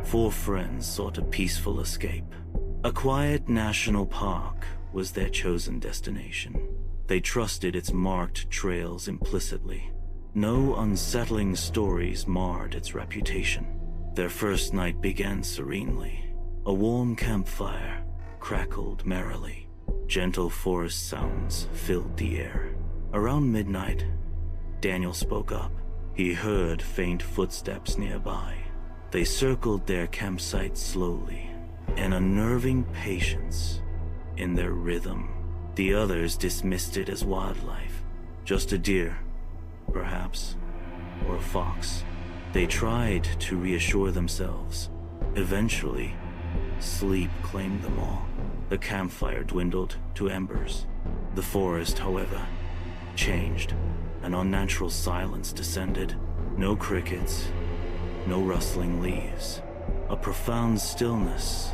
4 friends sought a peaceful escape. A quiet national park was their chosen destination. They trusted its marked trails implicitly. No unsettling stories marred its reputation. Their first night began serenely. A warm campfire crackled merrily. Gentle forest sounds filled the air. Around midnight, Daniel spoke up. He heard faint footsteps nearby. They circled their campsite slowly, an unnerving patience in their rhythm. The others dismissed it as wildlife. Just a deer, perhaps, or a fox. They tried to reassure themselves. Eventually, sleep claimed them all. The campfire dwindled to embers. The forest, however, changed. An unnatural silence descended. No crickets, no rustling leaves. A profound stillness,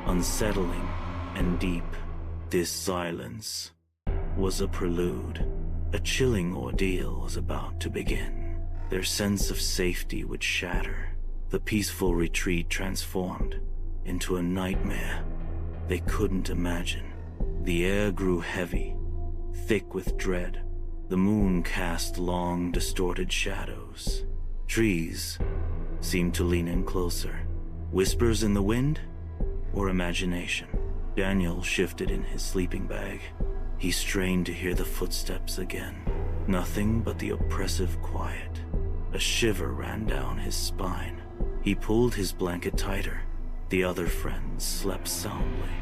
unsettling and deep. This silence was a prelude. A chilling ordeal was about to begin. Their sense of safety would shatter. The peaceful retreat transformed into a nightmare they couldn't imagine. The air grew heavy, thick with dread. The moon cast long, distorted shadows. Trees seemed to lean in closer. Whispers in the wind, or imagination? Daniel shifted in his sleeping bag. He strained to hear the footsteps again. Nothing but the oppressive quiet. A shiver ran down his spine. He pulled his blanket tighter. The other friends slept soundly,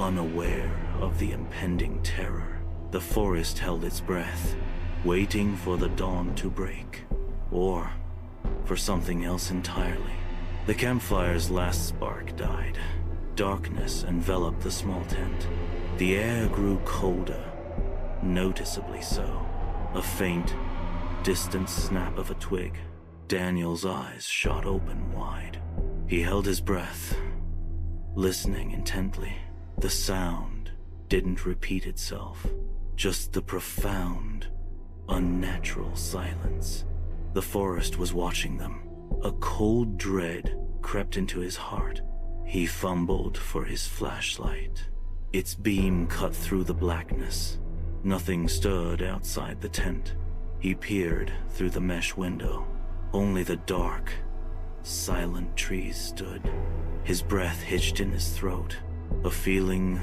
unaware of the impending terror. The forest held its breath, waiting for the dawn to break, or for something else entirely. The campfire's last spark died. Darkness enveloped the small tent. The air grew colder, noticeably so. A faint, distant snap of a twig. Daniel's eyes shot open wide. He held his breath, listening intently. The sound didn't repeat itself, just the profound, unnatural silence. The forest was watching them. A cold dread crept into his heart. He fumbled for his flashlight. Its beam cut through the blackness. Nothing stirred outside the tent. He peered through the mesh window. Only the dark, silent trees stood. His breath hitched in his throat, a feeling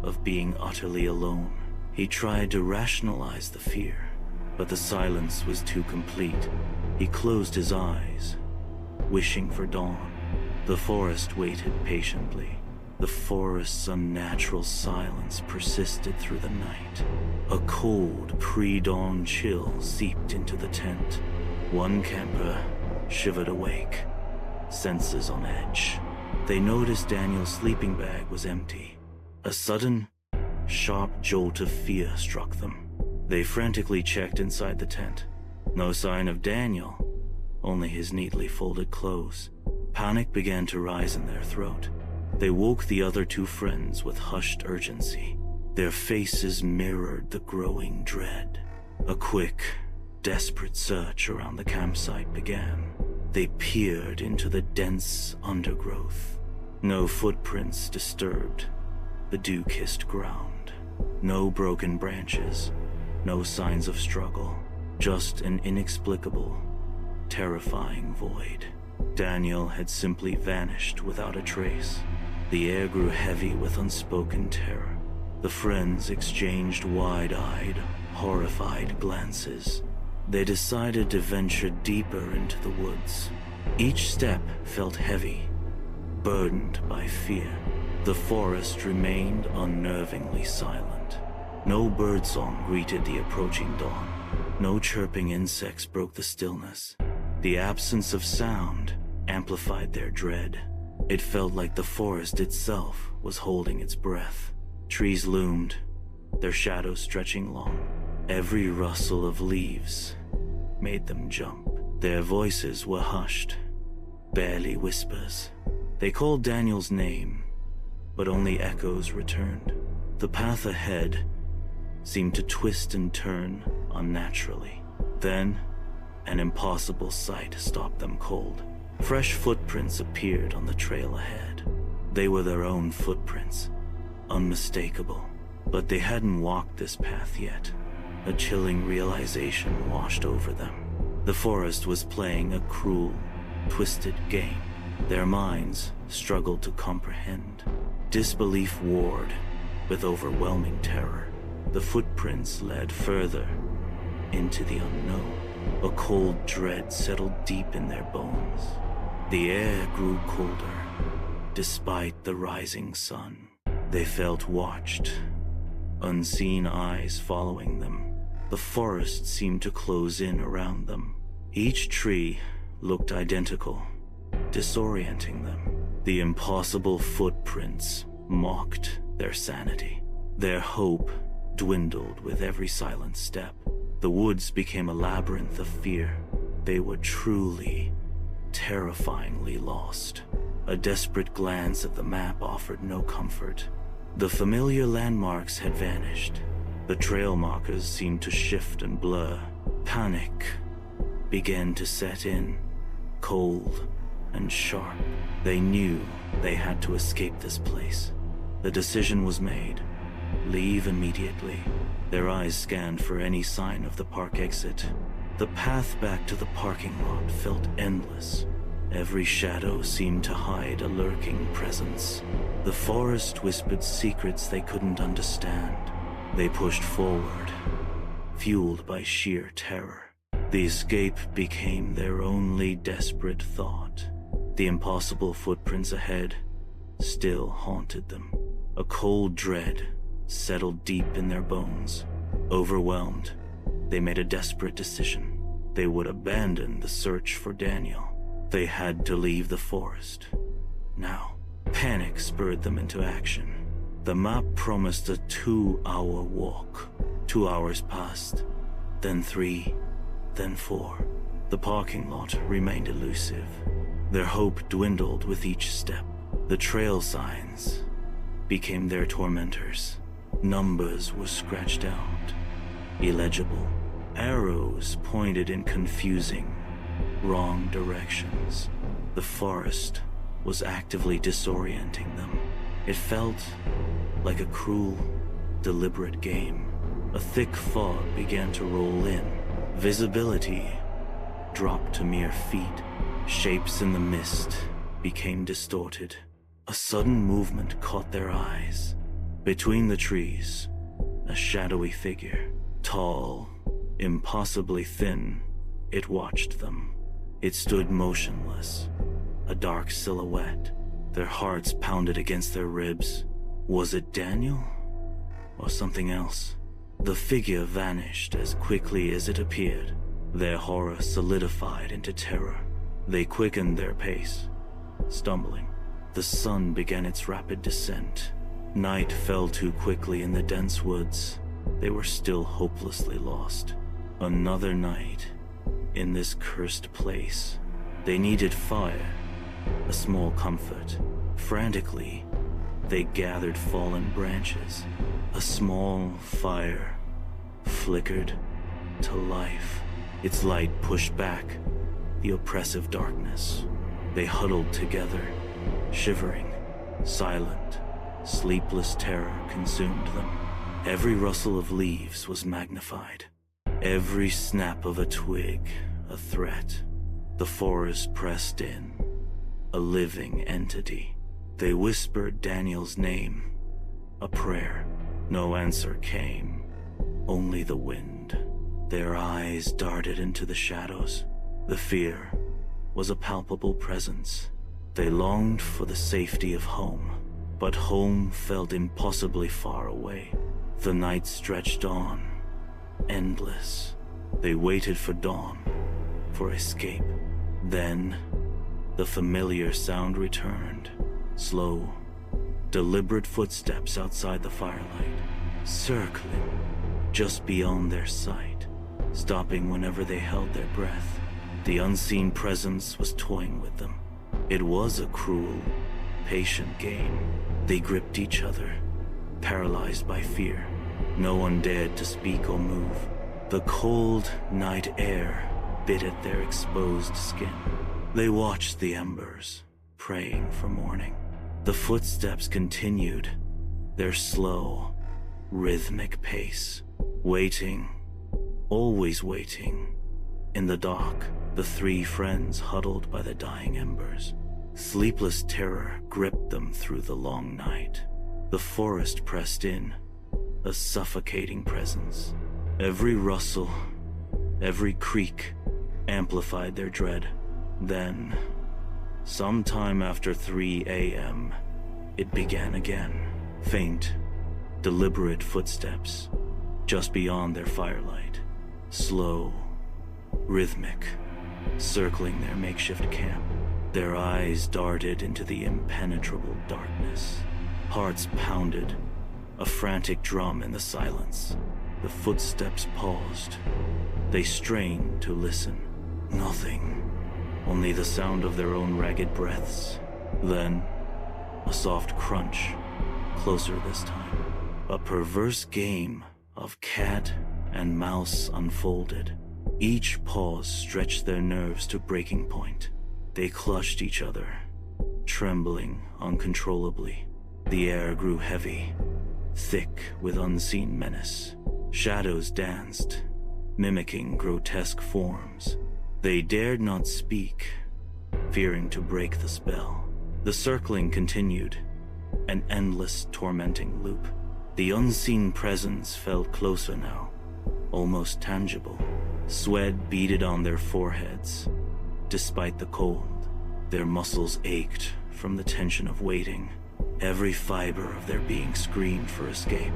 of being utterly alone. He tried to rationalize the fear, but the silence was too complete. He closed his eyes, wishing for dawn. The forest waited patiently. The forest's unnatural silence persisted through the night. A cold, pre-dawn chill seeped into the tent. One camper shivered awake, senses on edge. They noticed Daniel's sleeping bag was empty. A sudden, sharp jolt of fear struck them. They frantically checked inside the tent. No sign of Daniel, only his neatly folded clothes. Panic began to rise in their throat. They woke the other 2 friends with hushed urgency. Their faces mirrored the growing dread. A quick, desperate search around the campsite began. They peered into the dense undergrowth. No footprints disturbed the dew-kissed ground. No broken branches, no signs of struggle. Just an inexplicable, terrifying void. Daniel had simply vanished without a trace. The air grew heavy with unspoken terror. The friends exchanged wide-eyed, horrified glances. They decided to venture deeper into the woods. Each step felt heavy, burdened by fear. The forest remained unnervingly silent. No birdsong greeted the approaching dawn. No chirping insects broke the stillness. The absence of sound amplified their dread. It felt like the forest itself was holding its breath. Trees loomed, their shadows stretching long. Every rustle of leaves made them jump. Their voices were hushed, barely whispers. They called Daniel's name, but only echoes returned. The path ahead seemed to twist and turn unnaturally. Then, an impossible sight stopped them cold. Fresh footprints appeared on the trail ahead. They were their own footprints, unmistakable. But they hadn't walked this path yet. A chilling realization washed over them. The forest was playing a cruel, twisted game. Their minds struggled to comprehend. Disbelief warred with overwhelming terror. The footprints led further into the unknown. A cold dread settled deep in their bones. The air grew colder. Despite the rising sun, they felt watched. Unseen eyes following them. The forest seemed to close in around them. Each tree looked identical, disorienting them. The impossible footprints mocked their sanity. Their hope dwindled with every silent step. The woods became a labyrinth of fear. They were truly, terrifyingly lost. A desperate glance at the map offered no comfort. The familiar landmarks had vanished. The trail markers seemed to shift and blur. Panic began to set in, cold and sharp. They knew they had to escape this place. The decision was made. Leave immediately. Their eyes scanned for any sign of the park exit. The path back to the parking lot felt endless. Every shadow seemed to hide a lurking presence. The forest whispered secrets they couldn't understand. They pushed forward, fueled by sheer terror. The escape became their only desperate thought. The impossible footprints ahead still haunted them. A cold dread settled deep in their bones. Overwhelmed, they made a desperate decision. They would abandon the search for Daniel. They had to leave the forest. Now, panic spurred them into action. The map promised a 2-hour walk. 2 hours passed, then 3, then 4. The parking lot remained elusive. Their hope dwindled with each step. The trail signs became their tormentors. Numbers were scratched out, illegible. Arrows pointed in confusing, wrong directions. The forest was actively disorienting them. It felt like a cruel, deliberate game. A thick fog began to roll in. Visibility dropped to mere feet. Shapes in the mist became distorted. A sudden movement caught their eyes. Between the trees, a shadowy figure, tall, impossibly thin. It watched them. It stood motionless, a dark silhouette. Their hearts pounded against their ribs. Was it Daniel? Or something else? The figure vanished as quickly as it appeared. Their horror solidified into terror. They quickened their pace, stumbling. The sun began its rapid descent. Night fell too quickly in the dense woods. They were still hopelessly lost. Another night in this cursed place. They needed fire, a small comfort. Frantically, they gathered fallen branches. A small fire flickered to life. Its light pushed back the oppressive darkness. They huddled together, shivering, silent. Sleepless terror consumed them. Every rustle of leaves was magnified. Every snap of a twig, a threat. The forest pressed in, a living entity. They whispered Daniel's name, a prayer. No answer came, only the wind. Their eyes darted into the shadows. The fear was a palpable presence. They longed for the safety of home, but home felt impossibly far away. The night stretched on, endless. They waited for dawn, for escape. Then, the familiar sound returned. Slow, deliberate footsteps outside the firelight, circling just beyond their sight, stopping whenever they held their breath. The unseen presence was toying with them. It was a cruel, patient game. They gripped each other, paralyzed by fear. No one dared to speak or move. The cold night air bit at their exposed skin. They watched the embers, praying for morning. The footsteps continued, their slow, rhythmic pace. Waiting, always waiting. In the dark, the three friends huddled by the dying embers. Sleepless terror gripped them through the long night. The forest pressed in, a suffocating presence. Every rustle, every creak amplified their dread. Then, sometime after 3 a.m., it began again. Faint, deliberate footsteps, just beyond their firelight. Slow, rhythmic, circling their makeshift camp. Their eyes darted into the impenetrable darkness. Hearts pounded, a frantic drum in the silence. The footsteps paused. They strained to listen. Nothing. Only the sound of their own ragged breaths. Then, a soft crunch, closer this time. A perverse game of cat and mouse unfolded. Each pause stretched their nerves to breaking point. They clutched each other, trembling uncontrollably. The air grew heavy, thick with unseen menace. Shadows danced, mimicking grotesque forms. They dared not speak, fearing to break the spell. The circling continued, an endless, tormenting loop. The unseen presence felt closer now, almost tangible. Sweat beaded on their foreheads. Despite the cold, their muscles ached from the tension of waiting. Every fiber of their being screamed for escape,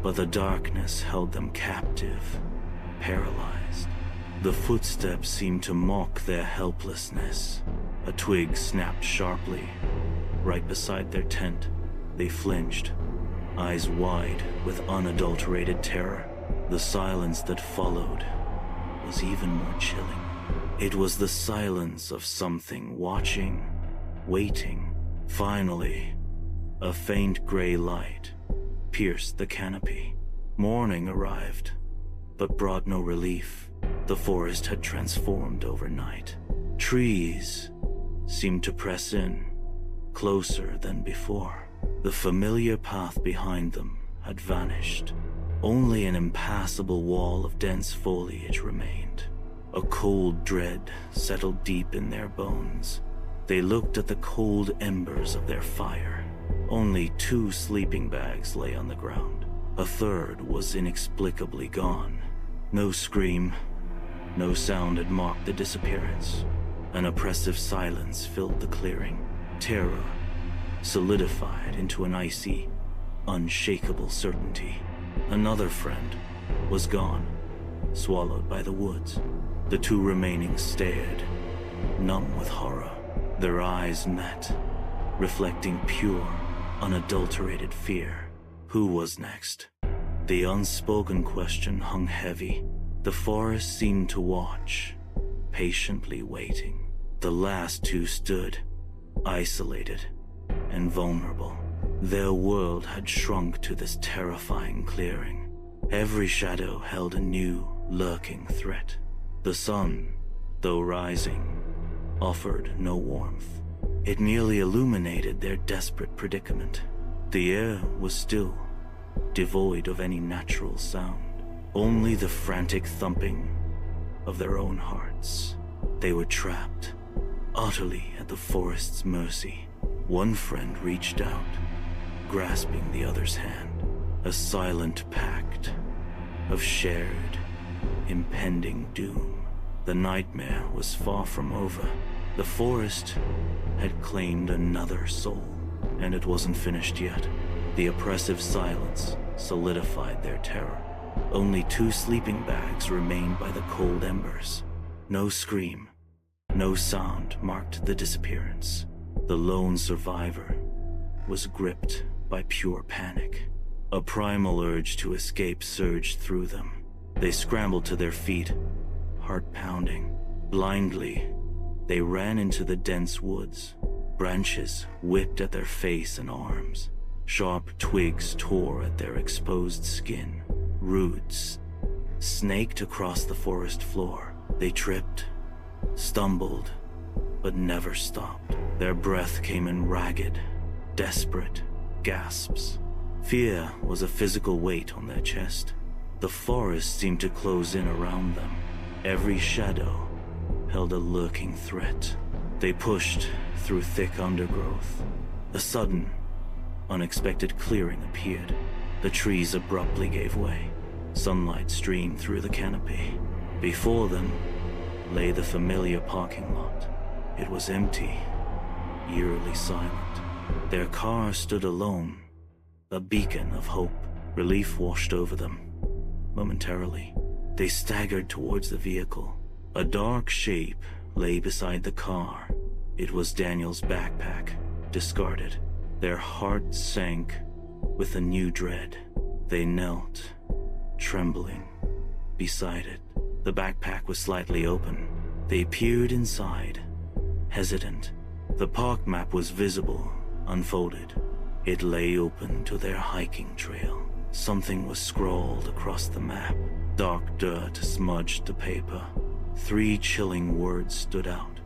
but the darkness held them captive, paralyzed. The footsteps seemed to mock their helplessness. A twig snapped sharply, right beside their tent. They flinched, eyes wide with unadulterated terror. The silence that followed was even more chilling. It was the silence of something watching, waiting. Finally, a faint gray light pierced the canopy. Morning arrived, but brought no relief. The forest had transformed overnight. Trees seemed to press in, closer than before. The familiar path behind them had vanished. Only an impassable wall of dense foliage remained. A cold dread settled deep in their bones. They looked at the cold embers of their fire. Only 2 sleeping bags lay on the ground. A third was inexplicably gone. No scream, no sound had marked the disappearance. An oppressive silence filled the clearing. Terror solidified into an icy, unshakable certainty. Another friend was gone, swallowed by the woods. The 2 remaining stared, numb with horror. Their eyes met, reflecting pure, unadulterated fear. Who was next? The unspoken question hung heavy. The forest seemed to watch, patiently waiting. The last 2 stood, isolated and vulnerable. Their world had shrunk to this terrifying clearing. Every shadow held a new, lurking threat. The sun, though rising, offered no warmth. It merely illuminated their desperate predicament. The air was still, devoid of any natural sound. Only the frantic thumping of their own hearts. They were trapped, utterly at the forest's mercy. One friend reached out, grasping the other's hand. A silent pact of shared, impending doom. The nightmare was far from over. The forest had claimed another soul, and it wasn't finished yet. The oppressive silence solidified their terror. Only 2 sleeping bags remained by the cold embers. No scream, no sound marked the disappearance. The lone survivor was gripped by pure panic. A primal urge to escape surged through them. They scrambled to their feet, heart pounding. Blindly, they ran into the dense woods. Branches whipped at their face and arms. Sharp twigs tore at their exposed skin. Roots snaked across the forest floor. They tripped, stumbled, but never stopped. Their breath came in ragged, desperate gasps. Fear was a physical weight on their chest. The forest seemed to close in around them. Every shadow held a lurking threat. They pushed through thick undergrowth. A sudden, unexpected clearing appeared. The trees abruptly gave way. Sunlight streamed through the canopy. Before them lay the familiar parking lot. It was empty, eerily silent. Their car stood alone, a beacon of hope. Relief washed over them. Momentarily, they staggered towards the vehicle. A dark shape lay beside the car. It was Daniel's backpack, discarded. Their hearts sank with a new dread. They knelt, trembling, beside it. The backpack was slightly open. They peered inside, hesitant. The park map was visible, unfolded. It lay open to their hiking trail. Something was scrawled across the map. Dark dirt smudged the paper. 3 chilling words stood out.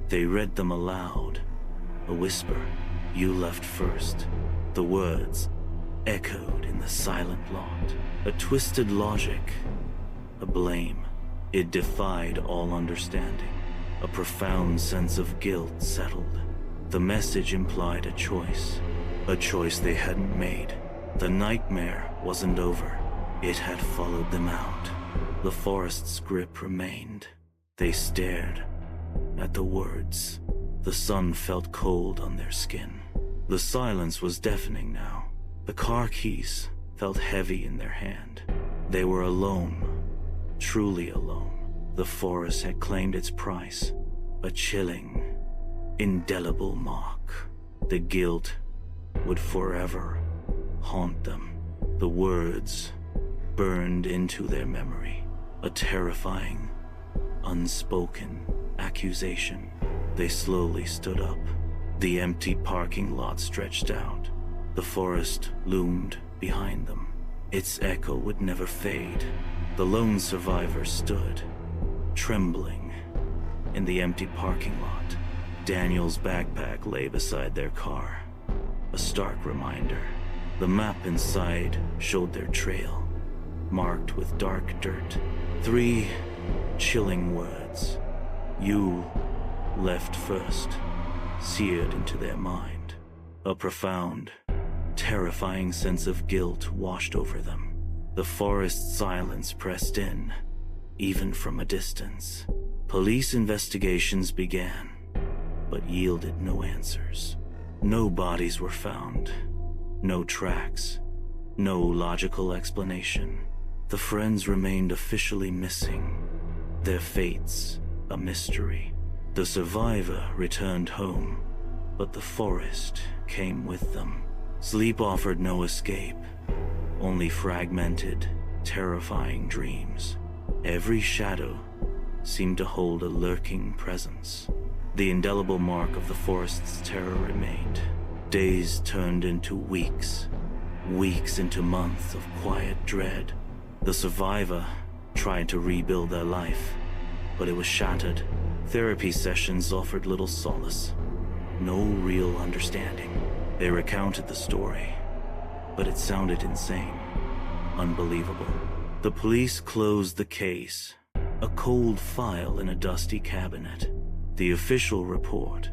They read them aloud. A whisper, "You left first." The words echoed in the silent lot. A twisted logic, a blame. It defied all understanding. A profound sense of guilt settled. The message implied a choice they hadn't made. The nightmare wasn't over. It had followed them out. The forest's grip remained. They stared at the words. The sun felt cold on their skin. The silence was deafening now. The car keys felt heavy in their hand. They were alone, truly alone. The forest had claimed its price, a chilling, indelible mark. The guilt would forever haunt them. The words burned into their memory, a terrifying, unspoken accusation. They slowly stood up. The empty parking lot stretched out. The forest loomed behind them. Its echo would never fade. The lone survivor stood, trembling, in the empty parking lot. Daniel's backpack lay beside their car, a stark reminder. The map inside showed their trail, marked with dark dirt. 3 chilling words. "You left first," seared into their mind. A profound, terrifying sense of guilt washed over them. The forest silence pressed in, even from a distance. Police investigations began, but yielded no answers. No bodies were found, no tracks, no logical explanation. The friends remained officially missing, their fates a mystery. The survivor returned home, but the forest came with them. Sleep offered no escape, only fragmented, terrifying dreams. Every shadow seemed to hold a lurking presence. The indelible mark of the forest's terror remained. Days turned into weeks, weeks into months of quiet dread. The survivor tried to rebuild their life, but it was shattered. Therapy sessions offered little solace, no real understanding. They recounted the story, but it sounded insane, unbelievable. The police closed the case, a cold file in a dusty cabinet. The official report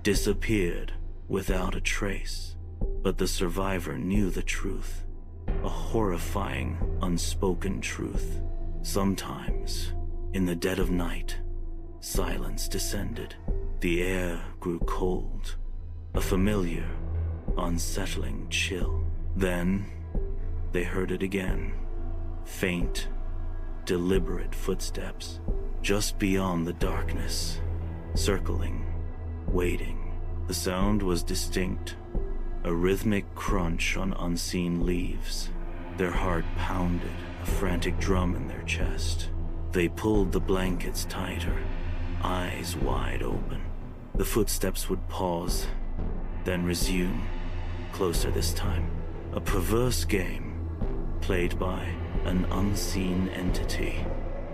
disappeared without a trace, but the survivor knew the truth, a horrifying, unspoken truth. Sometimes, in the dead of night, silence descended. The air grew cold, a familiar, unsettling chill. Then, they heard it again. Faint, deliberate footsteps, just beyond the darkness, circling, waiting. The sound was distinct, a rhythmic crunch on unseen leaves. Their heart pounded, a frantic drum in their chest. They pulled the blankets tighter, eyes wide open. The footsteps would pause, then resume, closer this time. A perverse game, played by an unseen entity.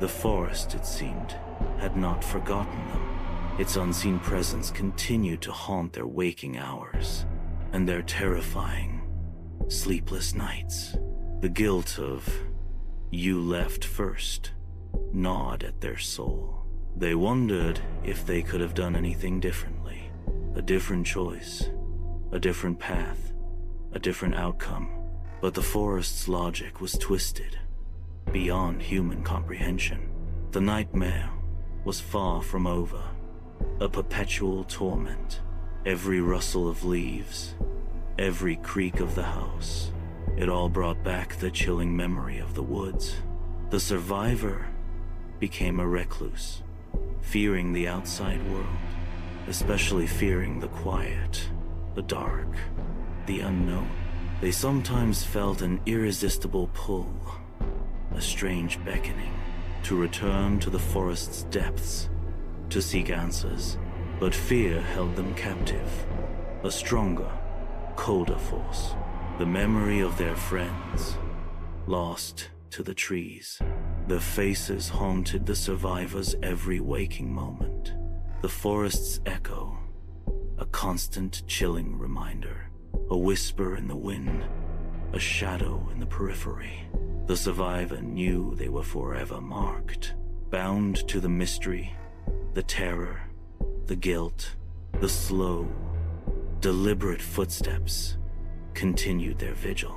The forest, it seemed, had not forgotten them. Its unseen presence continued to haunt their waking hours and their terrifying, sleepless nights. The guilt of "you left first" gnawed at their soul. They wondered if they could have done anything differently. A different choice, a different path, a different outcome. But the forest's logic was twisted beyond human comprehension. The nightmare was far from over, a perpetual torment. Every rustle of leaves, every creak of the house, it all brought back the chilling memory of the woods. The survivor became a recluse, fearing the outside world, especially fearing the quiet, the dark, the unknown. They sometimes felt an irresistible pull, a strange beckoning, to return to the forest's depths, to seek answers. But fear held them captive, a stronger, colder force. The memory of their friends, lost to the trees. Their faces haunted the survivors' every waking moment. The forest's echo, a constant chilling reminder, a whisper in the wind, a shadow in the periphery. The survivor knew they were forever marked, bound to the mystery, the terror, the guilt. The slow, deliberate footsteps continued their vigil,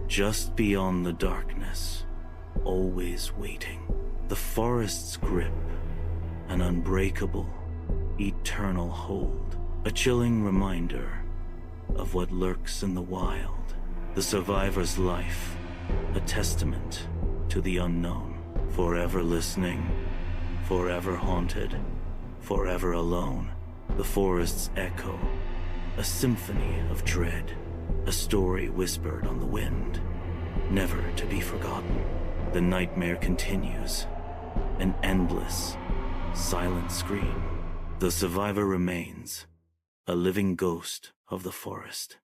just beyond the darkness, always waiting. The forest's grip, an unbreakable, eternal hold, a chilling reminder of what lurks in the wild. The survivor's life, a testament to the unknown, forever listening, forever haunted, forever alone. The forest's echo, a symphony of dread, a story whispered on the wind, never to be forgotten. The nightmare continues, an endless, silent scream. The survivor remains, a living ghost of the forest.